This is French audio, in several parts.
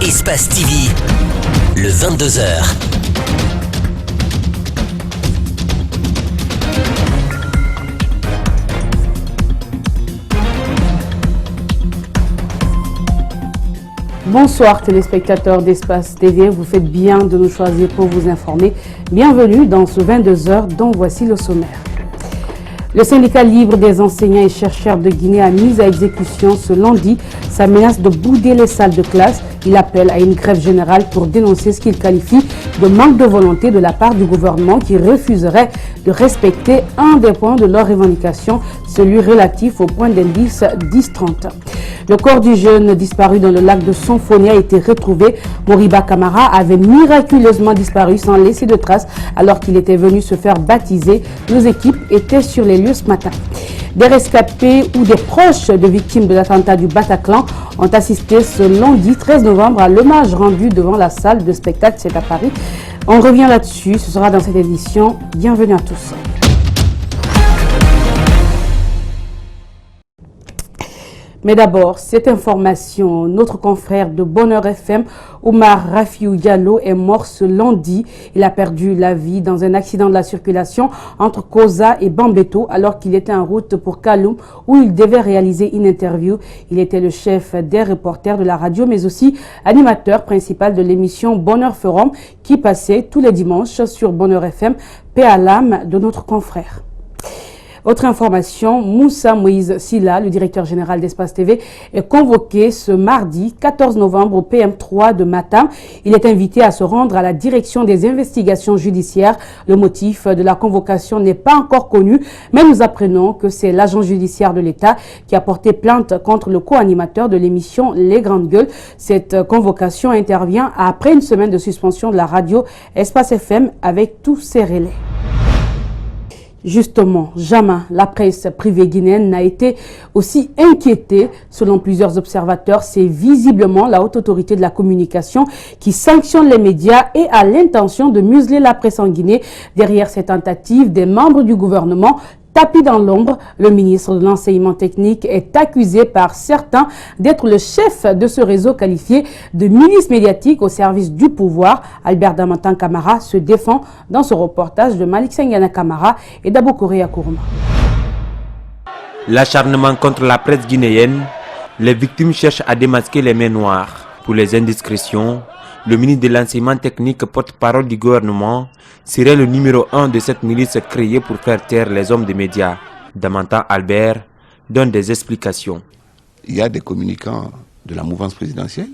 Espace TV, le 22h. Bonsoir téléspectateurs d'Espace TV, vous faites bien de nous choisir pour vous informer. Bienvenue dans ce 22h dont voici le sommaire. Le syndicat libre des enseignants et chercheurs de Guinée a mis à exécution ce lundi sa menace de bouder les salles de classe. Il appelle à une grève générale pour dénoncer ce qu'il qualifie de manque de volonté de la part du gouvernement qui refuserait de respecter un des points de leur revendication, celui relatif au point d'indice 1030. Le corps du jeune disparu dans le lac de Sonfonia a été retrouvé. Moriba Camara avait miraculeusement disparu sans laisser de traces alors qu'il était venu se faire baptiser. Nos équipes étaient sur les lieux ce matin. Des rescapés ou des proches de victimes de l'attentat du Bataclan ont assisté ce lundi 13 novembre à l'hommage rendu devant la salle de spectacle, c'est à Paris. On revient là-dessus, ce sera dans cette édition. Bienvenue à tous. Mais d'abord, cette information, notre confrère de Bonheur FM, Omar Rafiou Diallo, est mort ce lundi. Il a perdu la vie dans un accident de la circulation entre Koza et Bambeto alors qu'il était en route pour Kaloum où il devait réaliser une interview. Il était le chef des reporters de la radio mais aussi animateur principal de l'émission Bonheur Forum qui passait tous les dimanches sur Bonheur FM, paix à l'âme de notre confrère. Autre information, Moussa Moïse Silla, le directeur général d'Espace TV, est convoqué ce mardi 14 novembre au PM3 de Matam. Il est invité à se rendre à la direction des investigations judiciaires. Le motif de la convocation n'est pas encore connu, mais nous apprenons que c'est l'agent judiciaire de l'État qui a porté plainte contre le co-animateur de l'émission Les Grandes Gueules. Cette convocation intervient après une semaine de suspension de la radio Espace FM avec tous ses relais. Justement, jamais la presse privée guinéenne n'a été aussi inquiétée. Selon plusieurs observateurs, c'est visiblement la haute autorité de la communication qui sanctionne les médias et a l'intention de museler la presse en Guinée. Derrière cette tentative, des membres du gouvernement tapis dans l'ombre, le ministre de l'enseignement technique est accusé par certains d'être le chef de ce réseau qualifié de milice médiatique au service du pouvoir. Albert Damantan Camara se défend dans ce reportage de Malik Senghana Camara et d'Abou Korea Kourouma. L'acharnement contre la presse guinéenne, les victimes cherchent à démasquer les mains noires. Pour les indiscrétions, le ministre de l'enseignement technique, porte-parole du gouvernement, serait le numéro 1 de cette milice créée pour faire taire les hommes des médias. Damantan Albert donne des explications. Il y a des communicants de la mouvance présidentielle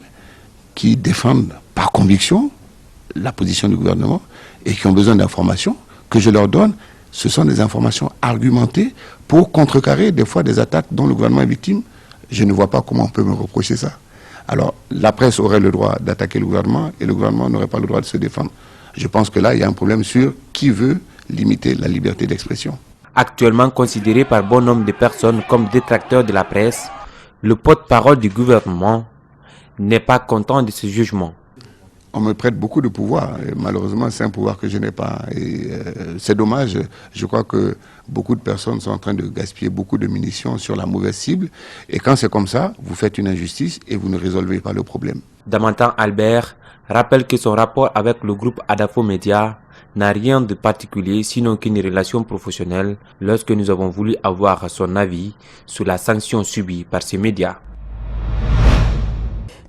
qui défendent par conviction la position du gouvernement et qui ont besoin d'informations que je leur donne. Ce sont des informations argumentées pour contrecarrer des fois des attaques dont le gouvernement est victime. Je ne vois pas comment on peut me reprocher ça. Alors, la presse aurait le droit d'attaquer le gouvernement et le gouvernement n'aurait pas le droit de se défendre. Je pense que là, il y a un problème sur qui veut limiter la liberté d'expression. Actuellement considéré par bon nombre de personnes comme détracteur de la presse, le porte-parole du gouvernement n'est pas content de ce jugement. On me prête beaucoup de pouvoir. Et malheureusement, c'est un pouvoir que je n'ai pas. Et c'est dommage. Je crois que beaucoup de personnes sont en train de gaspiller beaucoup de munitions sur la mauvaise cible. Et quand c'est comme ça, vous faites une injustice et vous ne résolvez pas le problème. Damantan Albert rappelle que son rapport avec le groupe Adafo Média n'a rien de particulier sinon qu'une relation professionnelle lorsque nous avons voulu avoir son avis sur la sanction subie par ces médias.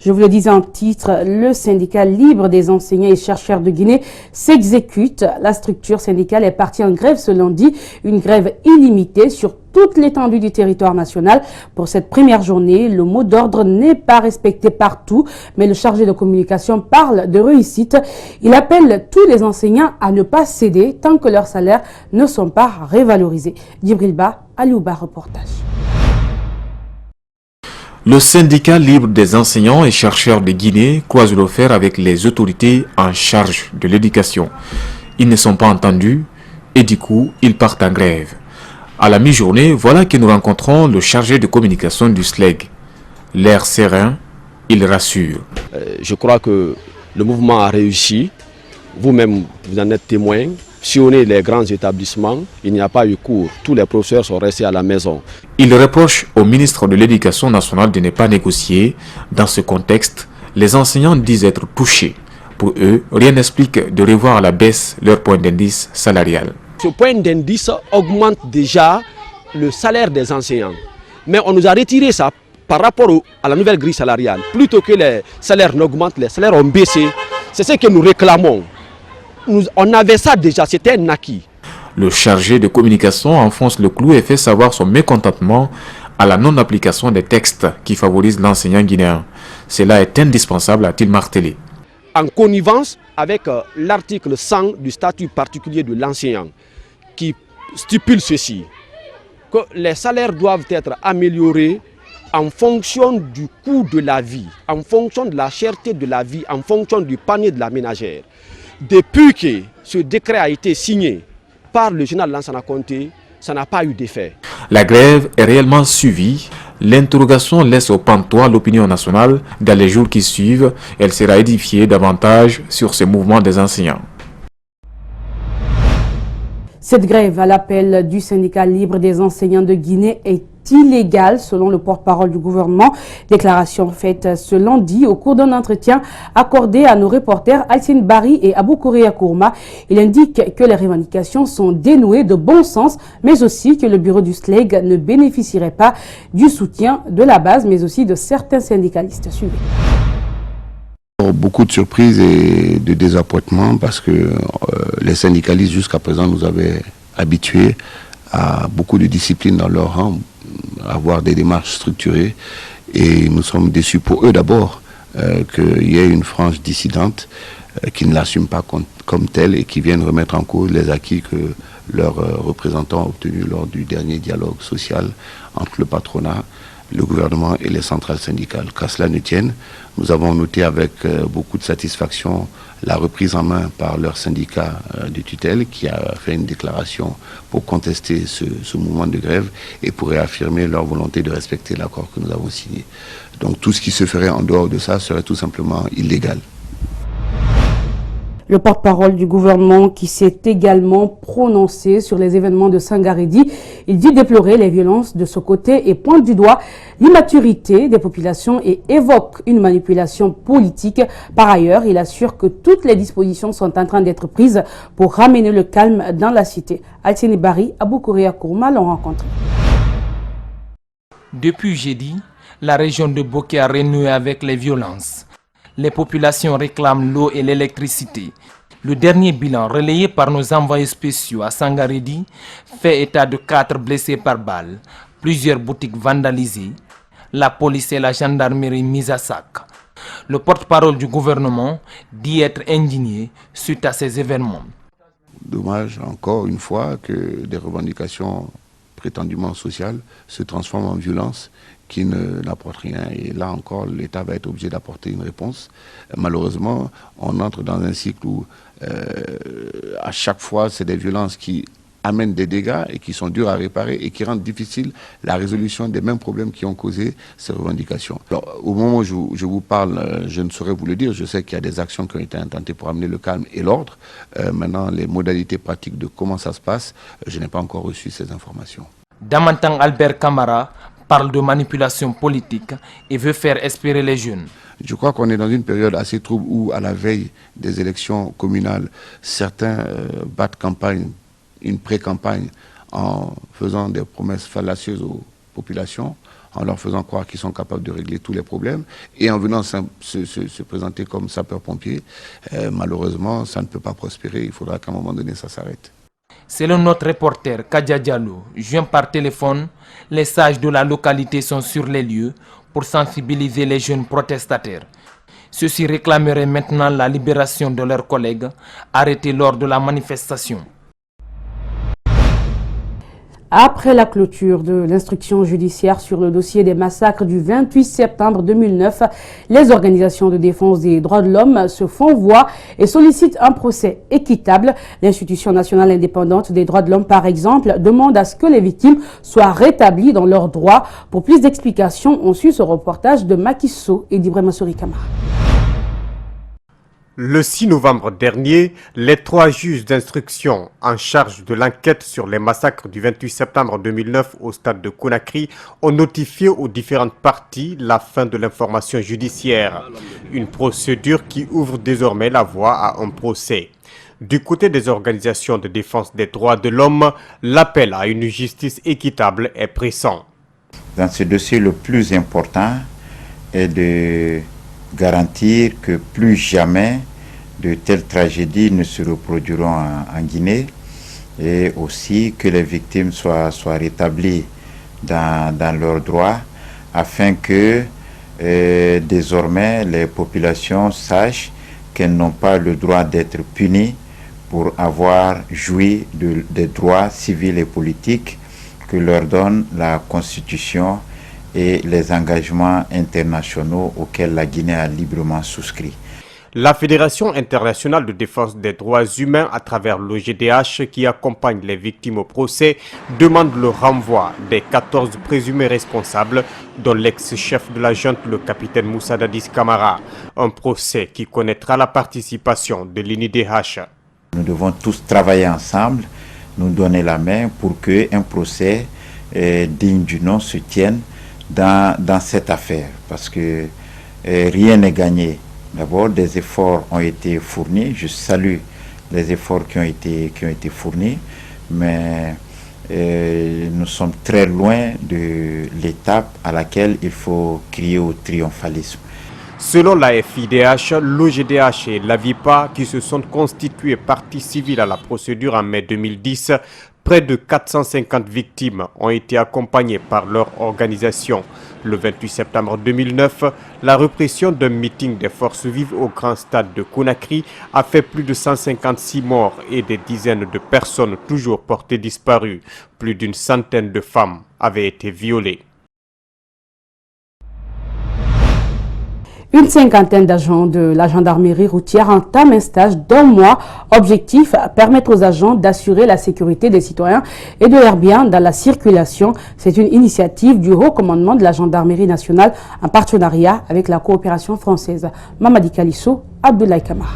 Je vous le disais en titre, le syndicat libre des enseignants et chercheurs de Guinée s'exécute. La structure syndicale est partie en grève ce lundi, une grève illimitée sur toute l'étendue du territoire national. Pour cette première journée, le mot d'ordre n'est pas respecté partout, mais le chargé de communication parle de réussite. Il appelle tous les enseignants à ne pas céder tant que leurs salaires ne sont pas révalorisés. Djibrilba, Alouba, reportage. Le syndicat libre des enseignants et chercheurs de Guinée croise le fer avec les autorités en charge de l'éducation. Ils ne sont pas entendus et du coup, ils partent en grève. À la mi-journée, voilà que nous rencontrons le chargé de communication du SLEG. L'air serein, il rassure. Je crois que le mouvement a réussi. Vous-même, vous en êtes témoin. Sillonner les grands établissements, il n'y a pas eu cours. Tous les professeurs sont restés à la maison. Il reproche au ministre de l'Éducation nationale de ne pas négocier. Dans ce contexte, Les enseignants disent être touchés. Pour eux, rien n'explique de revoir à la baisse leur point d'indice salarial. Ce point d'indice augmente déjà le salaire des enseignants. Mais on nous a retiré ça par rapport à la nouvelle grille salariale. Plutôt que les salaires n'augmentent, les salaires ont baissé. C'est ce que nous réclamons. On avait ça déjà, c'était un acquis. Le chargé de communication enfonce le clou et fait savoir son mécontentement à la non-application des textes qui favorisent l'enseignant guinéen. Cela est indispensable, a-t-il martelé. En connivence avec l'article 100 du statut particulier de l'enseignant, qui stipule ceci, que les salaires doivent être améliorés en fonction du coût de la vie, en fonction de la cherté de la vie, en fonction du panier de la ménagère. Depuis que ce décret a été signé par le général Lansana Conté, ça n'a pas eu d'effet. La grève est réellement suivie. L'interrogation laisse au pantois l'opinion nationale. Dans les jours qui suivent, elle sera édifiée davantage sur ce mouvement des enseignants. Cette grève à l'appel du syndicat libre des enseignants de Guinée est illégale selon le porte-parole du gouvernement. Déclaration faite ce lundi au cours d'un entretien accordé à nos reporters Altine Barry et Abou Kouria Kourma. Il indique que les revendications sont dénuées de bon sens, mais aussi que le bureau du SLEG ne bénéficierait pas du soutien de la base, mais aussi de certains syndicalistes. Suivez. Beaucoup de surprises et de désappointements parce que les syndicalistes jusqu'à présent nous avaient habitués à beaucoup de discipline dans leur rang, à avoir des démarches structurées, et nous sommes déçus pour eux d'abord qu'il y ait une frange dissidente qui ne l'assume pas comme telle et qui viennent remettre en cause les acquis que leurs représentants ont obtenus lors du dernier dialogue social entre le patronat, le gouvernement et les centrales syndicales. Qu'à cela ne tienne, nous avons noté avec beaucoup de satisfaction la reprise en main par leur syndicat de tutelle qui a fait une déclaration pour contester ce mouvement de grève et pour réaffirmer leur volonté de respecter l'accord que nous avons signé. Donc tout ce qui se ferait en dehors de ça serait tout simplement illégal. Le porte-parole du gouvernement qui s'est également prononcé sur les événements de Sangaredi, il dit déplorer les violences de ce côté et pointe du doigt l'immaturité des populations et évoque une manipulation politique. Par ailleurs, il assure que toutes les dispositions sont en train d'être prises pour ramener le calme dans la cité. Altine Barry, Abou Kouria Kourma l'ont rencontré. Depuis jeudi, la région de Boké a renoué avec les violences. Les populations réclament l'eau et l'électricité. Le dernier bilan relayé par nos envoyés spéciaux à Sangaredi fait état de 4 blessés par balle, plusieurs boutiques vandalisées, la police et la gendarmerie mises à sac. Le porte-parole du gouvernement dit être indigné suite à ces événements. Dommage encore une fois que des revendications prétendument sociales se transforment en violence qui n'apporte rien. Et là encore, l'État va être obligé d'apporter une réponse. Malheureusement, on entre dans un cycle où à chaque fois, c'est des violences qui amènent des dégâts et qui sont durs à réparer et qui rendent difficile la résolution des mêmes problèmes qui ont causé ces revendications. Alors, au moment où je vous parle, je ne saurais vous le dire, je sais qu'il y a des actions qui ont été intentées pour amener le calme et l'ordre. Maintenant, les modalités pratiques de comment ça se passe, je n'ai pas encore reçu ces informations. Damantang Albert Camara parle de manipulation politique et veut faire espérer les jeunes. Je crois qu'on est dans une période assez trouble où, à la veille des élections communales, certains battent campagne, une pré-campagne, en faisant des promesses fallacieuses aux populations, en leur faisant croire qu'ils sont capables de régler tous les problèmes, et en venant se présenter comme sapeurs-pompiers. Malheureusement, ça ne peut pas prospérer, il faudra qu'à un moment donné, ça s'arrête. Selon notre reporter Kadia Diallo, joint par téléphone, les sages de la localité sont sur les lieux pour sensibiliser les jeunes protestataires. Ceux-ci réclameraient maintenant la libération de leurs collègues arrêtés lors de la manifestation. Après la clôture de l'instruction judiciaire sur le dossier des massacres du 28 septembre 2009, les organisations de défense des droits de l'homme se font voix et sollicitent un procès équitable. L'Institution nationale indépendante des droits de l'homme, par exemple, demande à ce que les victimes soient rétablies dans leurs droits. Pour plus d'explications, on suit ce reportage de Macky Sow et d'Ibrahima Souri Kamara. Le 6 novembre dernier, les 3 juges d'instruction en charge de l'enquête sur les massacres du 28 septembre 2009 au stade de Conakry ont notifié aux différentes parties la fin de l'information judiciaire. Une procédure qui ouvre désormais la voie à un procès. Du côté des organisations de défense des droits de l'homme, l'appel à une justice équitable est pressant. Dans ce dossier, le plus important est de garantir que plus jamais de telles tragédies ne se reproduiront en Guinée et aussi que les victimes soient rétablies dans leurs droits afin que désormais les populations sachent qu'elles n'ont pas le droit d'être punies pour avoir joui des droits civils et politiques que leur donne la Constitution et les engagements internationaux auxquels la Guinée a librement souscrit. La Fédération internationale de défense des droits humains, à travers l'OGDH qui accompagne les victimes au procès, demande le renvoi des 14 présumés responsables, dont l'ex-chef de la junte, le capitaine Moussa Dadis Camara. Un procès qui connaîtra la participation de l'INIDH. Nous devons tous travailler ensemble, nous donner la main pour qu'un procès digne du nom se tienne dans cette affaire, parce que rien n'est gagné. D'abord, des efforts ont été fournis, je salue les efforts qui ont été fournis, mais nous sommes très loin de l'étape à laquelle il faut crier au triomphalisme. Selon la FIDH, l'OGDH et l'AVIPA, qui se sont constitués partie civile à la procédure en mai 2010, près de 450 victimes ont été accompagnées par leur organisation. Le 28 septembre 2009, la répression d'un meeting des forces vives au grand stade de Conakry a fait plus de 156 morts et des dizaines de personnes toujours portées disparues. Plus d'une centaine de femmes avaient été violées. Une cinquantaine d'agents de la gendarmerie routière entament un stage d'1 mois. Objectif, permettre aux agents d'assurer la sécurité des citoyens et de leurs biens dans la circulation. C'est une initiative du Haut Commandement de la Gendarmerie nationale en partenariat avec la coopération française. Mamadi Kalisso, Abdoulaye Kamara.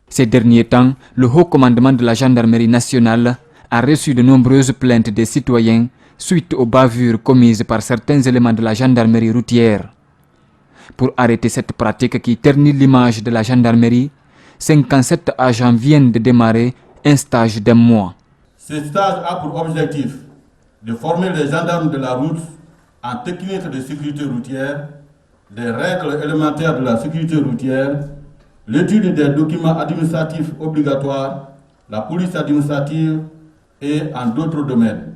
Ces derniers temps, le Haut Commandement de la Gendarmerie nationale a reçu de nombreuses plaintes des citoyens suite aux bavures commises par certains éléments de la gendarmerie routière. Pour arrêter cette pratique qui ternit l'image de la gendarmerie, 57 agents viennent de démarrer un stage d'1 mois. Ce stage a pour objectif de former les gendarmes de la route en technique de sécurité routière, les règles élémentaires de la sécurité routière, l'étude des documents administratifs obligatoires, la police administrative et en d'autres domaines.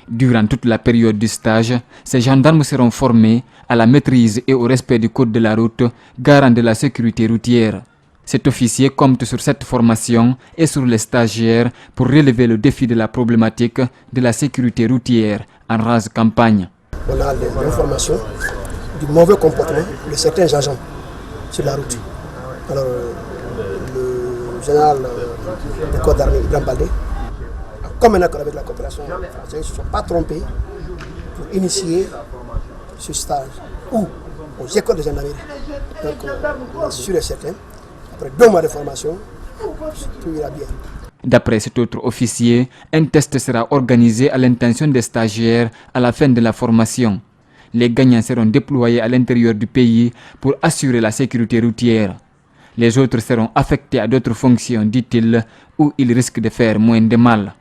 Durant toute la période du stage, ces gendarmes seront formés à la maîtrise et au respect du code de la route, garant de la sécurité routière. Cet officier compte sur cette formation et sur les stagiaires pour relever le défi de la problématique de la sécurité routière en rase campagne. On a l'information du mauvais comportement de certains agents sur la route. Alors, le général du corps d'armée, Ibrahim Baldé, comme un accord avec la coopération française, ils ne se sont pas trompés pour initier ce stage ou aux écoles de gendarmerie. Donc, sûr et certain, après 2 mois de formation, tout ira bien. D'après cet autre officier, un test sera organisé à l'intention des stagiaires à la fin de la formation. Les gagnants seront déployés à l'intérieur du pays pour assurer la sécurité routière. Les autres seront affectés à d'autres fonctions, dit-il, où ils risquent de faire moins de mal.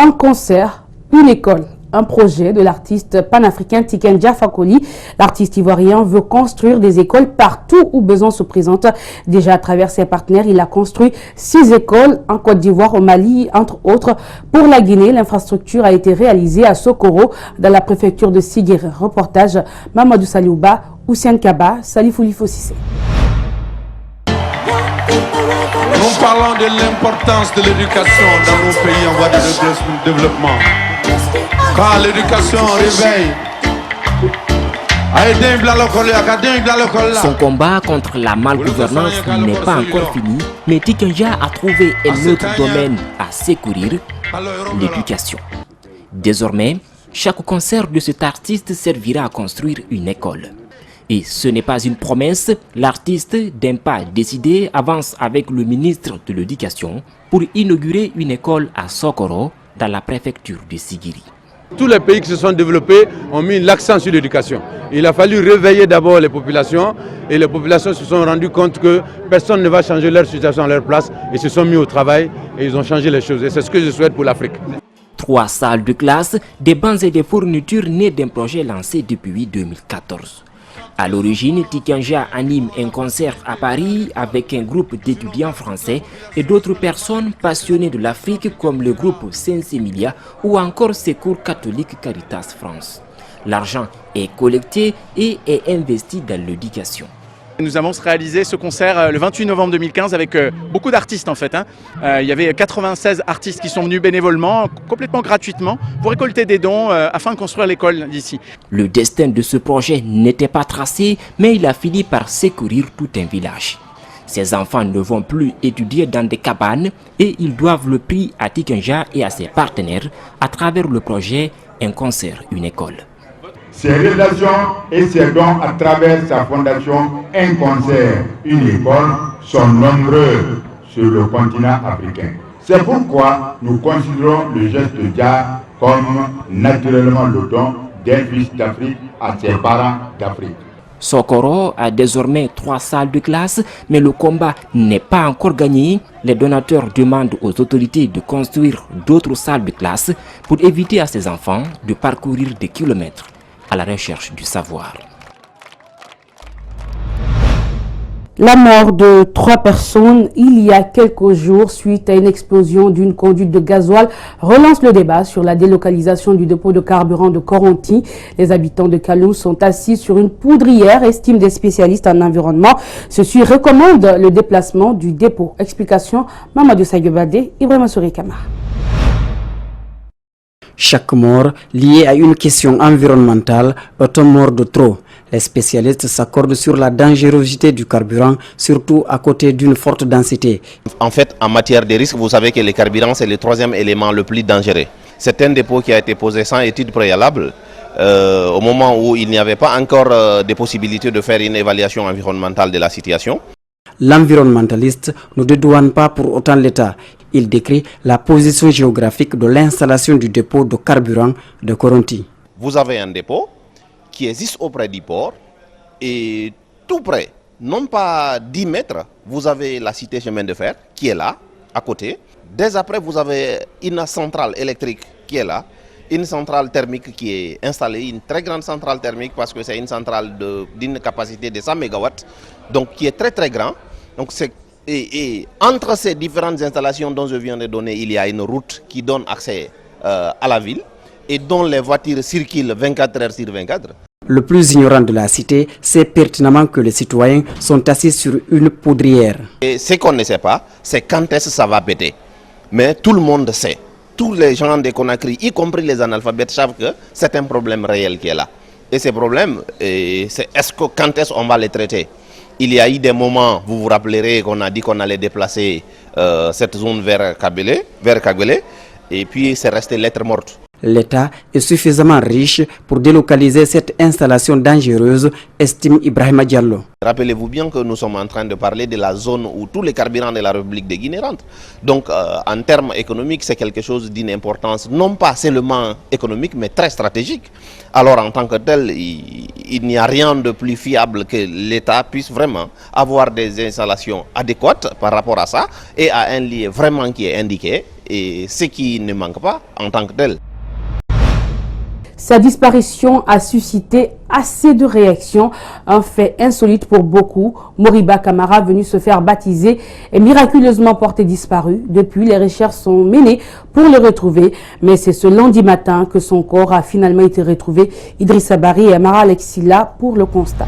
Un concert, une école, un projet de l'artiste panafricain Tiken Jah Fakoly. L'artiste ivoirien veut construire des écoles partout où besoin se présente. Déjà à travers ses partenaires, il a construit 6 écoles en Côte d'Ivoire, au Mali, entre autres. Pour la Guinée, l'infrastructure a été réalisée à Sokoro, dans la préfecture de Sigiri. Reportage Mamadou Saliouba, Oussiane Kaba, Salifouli Fossissé. Nous parlons de l'importance de l'éducation dans nos pays en voie de développement. Quand l'éducation réveille, son combat contre la malgouvernance n'est pas encore fini, mais Tiken Jah a trouvé un autre domaine à secourir, l'éducation. Désormais, chaque concert de cet artiste servira à construire une école. Et ce n'est pas une promesse, l'artiste d'un pas décidé avance avec le ministre de l'Éducation pour inaugurer une école à Sokoro dans la préfecture de Sigiri. Tous les pays qui se sont développés ont mis l'accent sur l'éducation. Il a fallu réveiller d'abord les populations et les populations se sont rendues compte que personne ne va changer leur situation à leur place et se sont mis au travail et ils ont changé les choses. Et c'est ce que je souhaite pour l'Afrique. 3 salles de classe, des bancs et des fournitures nées d'un projet lancé depuis 2014. À l'origine, Tikanja anime un concert à Paris avec un groupe d'étudiants français et d'autres personnes passionnées de l'Afrique comme le groupe Saint-Similia ou encore Secours catholique Caritas France. L'argent est collecté et est investi dans l'éducation. Nous avons réalisé ce concert le 28 novembre 2015 avec beaucoup d'artistes en fait. Il y avait 96 artistes qui sont venus bénévolement, complètement gratuitement, pour récolter des dons afin de construire l'école d'ici. Le destin de ce projet n'était pas tracé, mais il a fini par secourir tout un village. Ces enfants ne vont plus étudier dans des cabanes et ils doivent le prix à Tikanja et à ses partenaires à travers le projet Un concert, une école. Ses relations et ses dons à travers sa fondation Un concert, une école sont nombreux sur le continent africain. C'est pourquoi nous considérons le geste de Dia comme naturellement le don d'un fils d'Afrique à ses parents d'Afrique. Sokoro a désormais 3 salles de classe, mais le combat n'est pas encore gagné. Les donateurs demandent aux autorités de construire d'autres salles de classe pour éviter à ces enfants de parcourir des kilomètres à la recherche du savoir. La mort de 3 personnes il y a quelques jours suite à une explosion d'une conduite de gasoil relance le débat sur la délocalisation du dépôt de carburant de Koronti. Les habitants de Kaloum sont assis sur une poudrière, estiment des spécialistes en environnement. Ceux-ci recommandent le déplacement du dépôt. Explication Mamadou Saïgebade, Ibrahima Sourikama. Chaque mort liée à une question environnementale est un mort de trop. Les spécialistes s'accordent sur la dangerosité du carburant, surtout à côté d'une forte densité. En fait, en matière de risque, vous savez que le carburant, c'est le 3e élément le plus dangereux. C'est un dépôt qui a été posé sans étude préalable, au moment où il n'y avait pas encore de possibilité de faire une évaluation environnementale de la situation. L'environnementaliste ne dédouane pas pour autant l'État. Il décrit la position géographique de l'installation du dépôt de carburant de Koronti. Vous avez un dépôt qui existe auprès du port et tout près, non pas 10 mètres, vous avez la cité chemin de fer qui est là, à côté. Dès après, vous avez une centrale électrique qui est là, une centrale thermique qui est installée, une très grande centrale thermique parce que c'est une centrale d'une capacité de 100 MW, donc qui est très très grand. Donc et entre ces différentes installations dont je viens de donner, il y a une route qui donne accès à la ville et dont les voitures circulent 24 heures sur 24. Le plus ignorant de la cité sait pertinemment que les citoyens sont assis sur une poudrière. Et ce qu'on ne sait pas, c'est quand est-ce que ça va péter. Mais tout le monde sait. Tous les gens de Conakry, y compris les analphabètes, savent que c'est un problème réel qui est là. Et ces problèmes, quand est-ce qu'on va les traiter? Il y a eu des moments, vous vous rappellerez qu'on a dit qu'on allait déplacer cette zone vers Kagbele, et puis c'est resté lettre morte. L'État est suffisamment riche pour délocaliser cette installation dangereuse, estime Ibrahima Diallo. Rappelez-vous bien que nous sommes en train de parler de la zone où tous les carburants de la République de Guinée rentrent. Donc en termes économiques, c'est quelque chose d'une importance non pas seulement économique, mais très stratégique. Alors en tant que tel, il n'y a rien de plus fiable que l'État puisse vraiment avoir des installations adéquates par rapport à ça et à un lieu vraiment qui est indiqué et ce qui ne manque pas en tant que tel. Sa disparition a suscité assez de réactions, un fait insolite pour beaucoup. Moriba Camara, venu se faire baptiser, est miraculeusement porté disparu. Depuis, les recherches sont menées pour le retrouver, mais c'est ce lundi matin que son corps a finalement été retrouvé. Idrissa Bari et Amara Alexila pour le constat.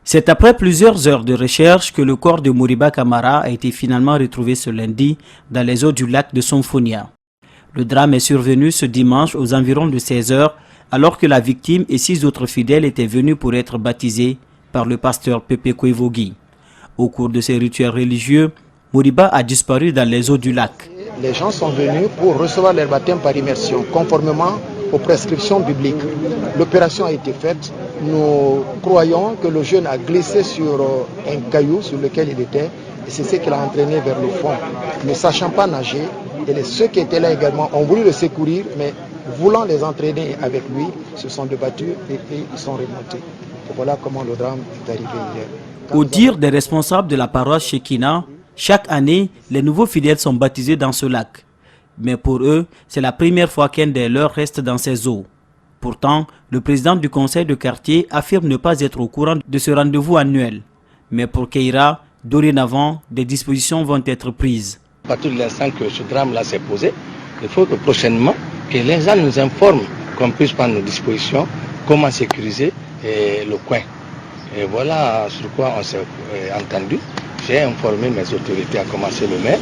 C'est après plusieurs heures de recherche que le corps de Moriba Camara a été finalement retrouvé ce lundi dans les eaux du lac de Sonfonia. Le drame est survenu ce dimanche aux environs de 16 h, alors que la victime et 6 autres fidèles étaient venus pour être baptisés par le pasteur Pepe Kouevogi. Au cours de ces rituels religieux, Moriba a disparu dans les eaux du lac. Les gens sont venus pour recevoir leur baptême par immersion, conformément aux prescriptions bibliques. L'opération a été faite nous croyons que le jeune a glissé sur un caillou sur lequel il était et c'est ce qui l'a entraîné vers le fond. Ne sachant pas nager, et ceux qui étaient là également ont voulu le secourir, mais voulant les entraîner avec lui, se sont débattus et ils sont remontés. Et voilà comment le drame est arrivé hier. Au dire des responsables de la paroisse Shekina, chaque année, les nouveaux fidèles sont baptisés dans ce lac. Mais pour eux, c'est la première fois qu'un des leurs reste dans ces eaux. Pourtant, le président du conseil de quartier affirme ne pas être au courant de ce rendez-vous annuel. Mais pour Keira, dorénavant, des dispositions vont être prises. À partir de l'instant que ce drame-là s'est posé, il faut que prochainement, que les gens nous informent, qu'on puisse prendre nos dispositions, comment sécuriser le coin. Et voilà sur quoi on s'est entendu. J'ai informé mes autorités, à commencer le maire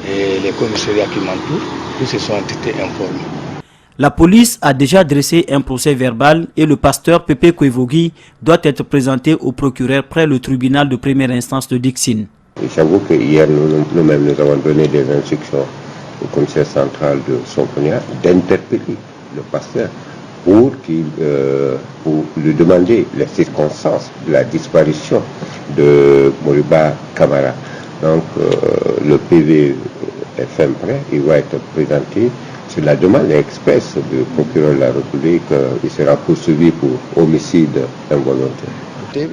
et les commissariats qui m'entourent, tous se sont été informés. La police a déjà dressé un procès verbal et le pasteur Pepe Kwevogi doit être présenté au procureur près le tribunal de première instance de Dixine. J'avoue que hier, nous-mêmes, nous avons donné des instructions au commissaire central de Sonfonia d'interpeller le pasteur pour lui demander les circonstances de la disparition de Moriba Camara. Donc, le PV est fait prêt, il va être présenté. Sur la demande express du procureur de la République, il sera poursuivi pour homicide involontaire.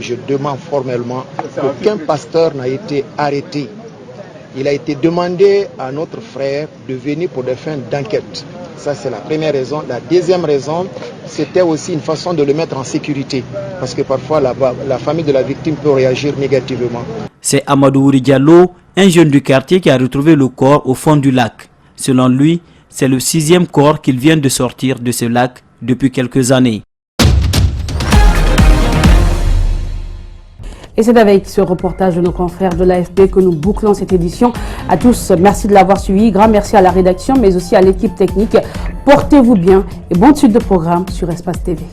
Je demande formellement qu'aucun pasteur n'a été arrêté. Il a été demandé à notre frère de venir pour des fins d'enquête. Ça, c'est la première raison. La deuxième raison, c'était aussi une façon de le mettre en sécurité. Parce que parfois, la famille de la victime peut réagir négativement. C'est Amadou Ouri Diallo, un jeune du quartier qui a retrouvé le corps au fond du lac. Selon lui, c'est le 6e corps qu'il vient de sortir de ce lac depuis quelques années. Et c'est avec ce reportage de nos confrères de l'AFP que nous bouclons cette édition. À tous, merci de l'avoir suivi. Grand merci à la rédaction, mais aussi à l'équipe technique. Portez-vous bien et bonne suite de programme sur Espace TV.